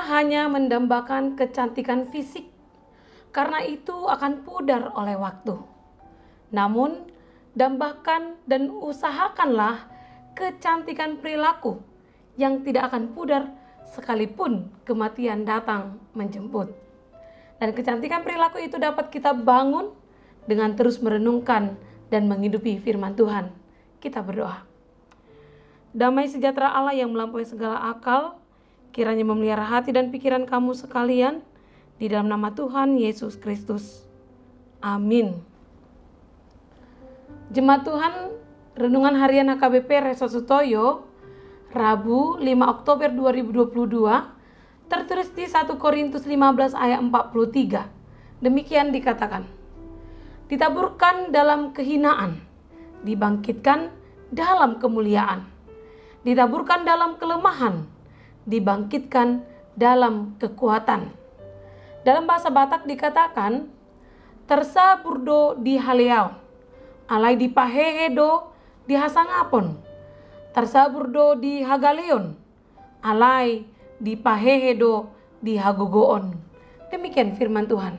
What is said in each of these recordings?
hanya mendambakan kecantikan fisik, karena itu akan pudar oleh waktu. Namun, dambakan dan usahakanlah kecantikan perilaku yang tidak akan pudar sekalipun kematian datang menjemput. Dan kecantikan perilaku itu dapat kita bangun dengan terus merenungkan dan menghidupi firman Tuhan. Kita berdoa. Damai sejahtera Allah yang melampaui segala akal, kiranya memelihara hati dan pikiran kamu sekalian, di dalam nama Tuhan Yesus Kristus. Amin. Jemaat Tuhan, Renungan Harian HKBP Reso Sutoyo, Rabu 5 Oktober 2022, tertulis di 1 Korintus 15 ayat 43. Demikian dikatakan, ditaburkan dalam kehinaan, dibangkitkan dalam kemuliaan. Ditaburkan dalam kelemahan, dibangkitkan dalam kekuatan. Dalam bahasa Batak dikatakan, tersa burdo di haleau, alai di pahehedo di hasangapon, tersa burdo di hagaleon, alai di pahehedo di hagogoon. Demikian firman Tuhan.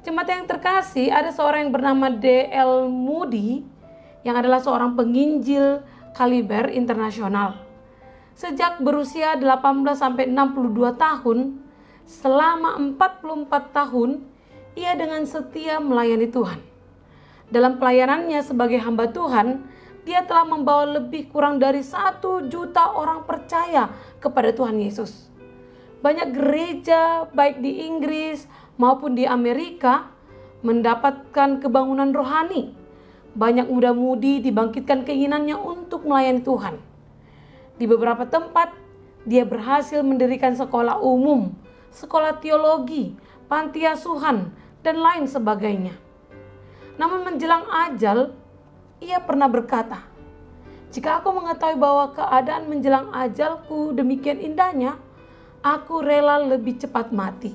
Jemaat yang terkasih, ada seorang yang bernama D.L. Moody yang adalah seorang penginjil kaliber internasional. Sejak berusia 18-62 tahun, selama 44 tahun, ia dengan setia melayani Tuhan. Dalam pelayanannya sebagai hamba Tuhan, dia telah membawa lebih kurang dari 1 juta orang percaya kepada Tuhan Yesus. Banyak gereja, baik di Inggris maupun di Amerika, mendapatkan kebangunan rohani. Banyak muda-mudi dibangkitkan keinginannya untuk melayani Tuhan. Di beberapa tempat, dia berhasil mendirikan sekolah umum, sekolah teologi, panti asuhan, dan lain sebagainya. Namun menjelang ajal, ia pernah berkata, jika aku mengetahui bahwa keadaan menjelang ajalku demikian indahnya, aku rela lebih cepat mati.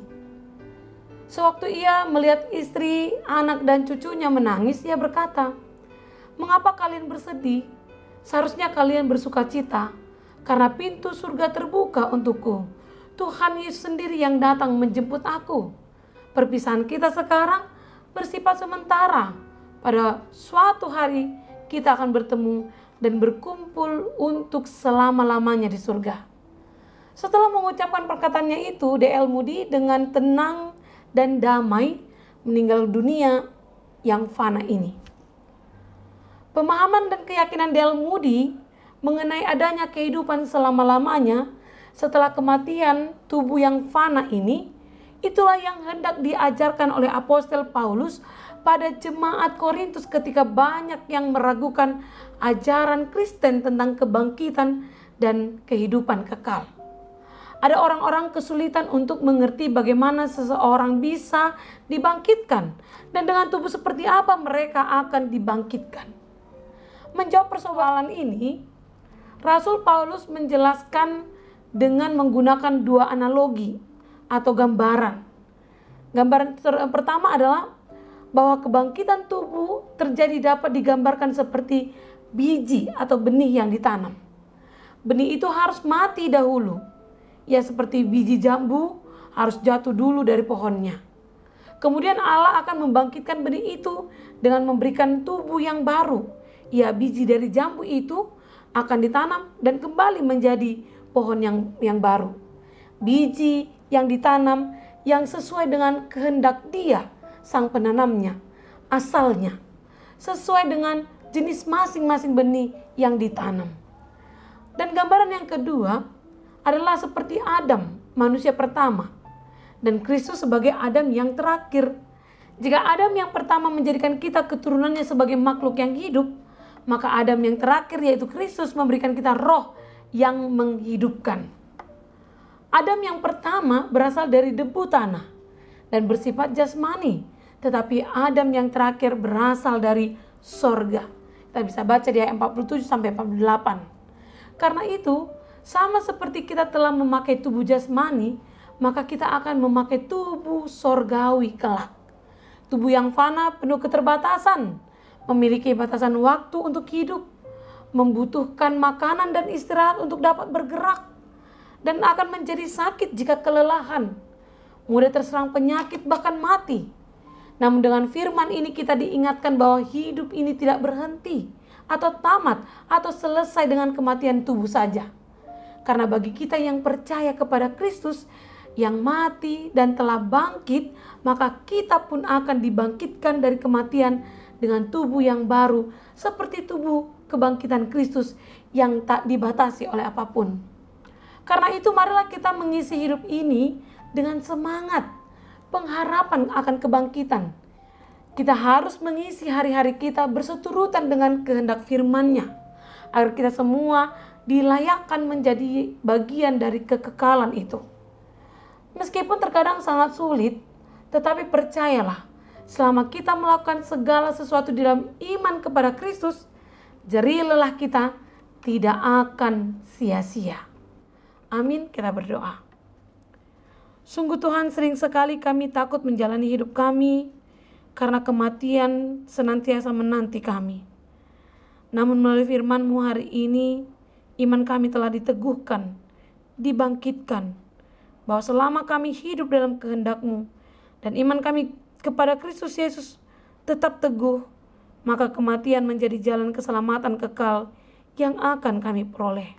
Sewaktu ia melihat istri, anak, dan cucunya menangis, ia berkata, mengapa kalian bersedih? Seharusnya kalian bersuka cita, karena pintu surga terbuka untukku. Tuhan Yesus sendiri yang datang menjemput aku. Perpisahan kita sekarang bersifat sementara. Pada suatu hari kita akan bertemu dan berkumpul untuk selama-lamanya di surga. Setelah mengucapkan perkataannya itu, D.L. Moody dengan tenang dan damai meninggal dunia yang fana ini. Pemahaman dan keyakinan D.L. Moody mengenai adanya kehidupan selama-lamanya setelah kematian tubuh yang fana ini, itulah yang hendak diajarkan oleh Apostel Paulus pada jemaat Korintus ketika banyak yang meragukan ajaran Kristen tentang kebangkitan dan kehidupan kekal. Ada orang-orang kesulitan untuk mengerti bagaimana seseorang bisa dibangkitkan dan dengan tubuh seperti apa mereka akan dibangkitkan. Menjawab persoalan ini, Rasul Paulus menjelaskan dengan menggunakan 2 analogi atau gambaran. Gambaran pertama adalah bahwa kebangkitan tubuh terjadi dapat digambarkan seperti biji atau benih yang ditanam. Benih itu harus mati dahulu. Ya, seperti biji jambu harus jatuh dulu dari pohonnya. Kemudian Allah akan membangkitkan benih itu dengan memberikan tubuh yang baru. Ya, biji dari jambu itu akan ditanam dan kembali menjadi pohon yang baru. Biji yang ditanam yang sesuai dengan kehendak Dia, sang penanamnya, asalnya, sesuai dengan jenis masing-masing benih yang ditanam. Dan gambaran yang kedua adalah seperti Adam, manusia pertama, dan Kristus sebagai Adam yang terakhir. Jika Adam yang pertama menjadikan kita keturunannya sebagai makhluk yang hidup, maka Adam yang terakhir yaitu Kristus memberikan kita roh yang menghidupkan. Adam yang pertama berasal dari debu tanah dan bersifat jasmani, tetapi Adam yang terakhir berasal dari sorga. Kita bisa baca di ayat 47 sampai 48. Karena itu, sama seperti kita telah memakai tubuh jasmani, maka kita akan memakai tubuh sorgawi kelak. Tubuh yang fana penuh keterbatasan, memiliki batasan waktu untuk hidup, membutuhkan makanan dan istirahat untuk dapat bergerak. dan akan menjadi sakit jika kelelahan, mudah terserang penyakit bahkan mati. Namun dengan firman ini kita diingatkan bahwa hidup ini tidak berhenti atau tamat atau selesai dengan kematian tubuh saja. Karena bagi kita yang percaya kepada Kristus yang mati dan telah bangkit, maka kita pun akan dibangkitkan dari kematian dengan tubuh yang baru seperti tubuh kebangkitan Kristus yang tak dibatasi oleh apapun. Karena itu marilah kita mengisi hidup ini dengan semangat pengharapan akan kebangkitan. Kita harus mengisi hari-hari kita berseturutan dengan kehendak firman-Nya, agar kita semua dilayakkan menjadi bagian dari kekekalan itu. Meskipun terkadang sangat sulit, tetapi percayalah, selama kita melakukan segala sesuatu di dalam iman kepada Kristus, jerih lelah kita tidak akan sia-sia. Amin, kita berdoa. Sungguh Tuhan, sering sekali kami takut menjalani hidup kami karena kematian senantiasa menanti kami. Namun melalui firman-Mu hari ini, iman kami telah diteguhkan, dibangkitkan, bahwa selama kami hidup dalam kehendak-Mu dan iman kami kepada Kristus Yesus tetap teguh, maka kematian menjadi jalan keselamatan kekal yang akan kami peroleh.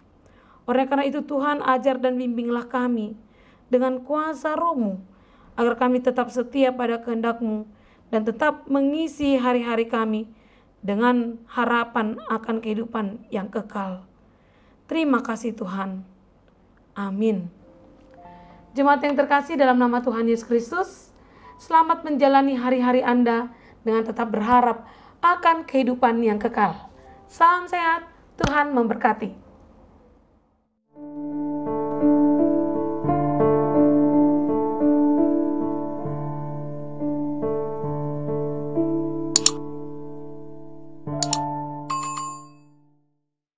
Oleh karena itu Tuhan, ajar dan bimbinglah kami dengan kuasa Roh-Mu, agar kami tetap setia pada kehendak-Mu dan tetap mengisi hari-hari kami dengan harapan akan kehidupan yang kekal. Terima kasih Tuhan. Amin. Jemaat yang terkasih dalam nama Tuhan Yesus Kristus, selamat menjalani hari-hari Anda dengan tetap berharap akan kehidupan yang kekal. Salam sehat, Tuhan memberkati.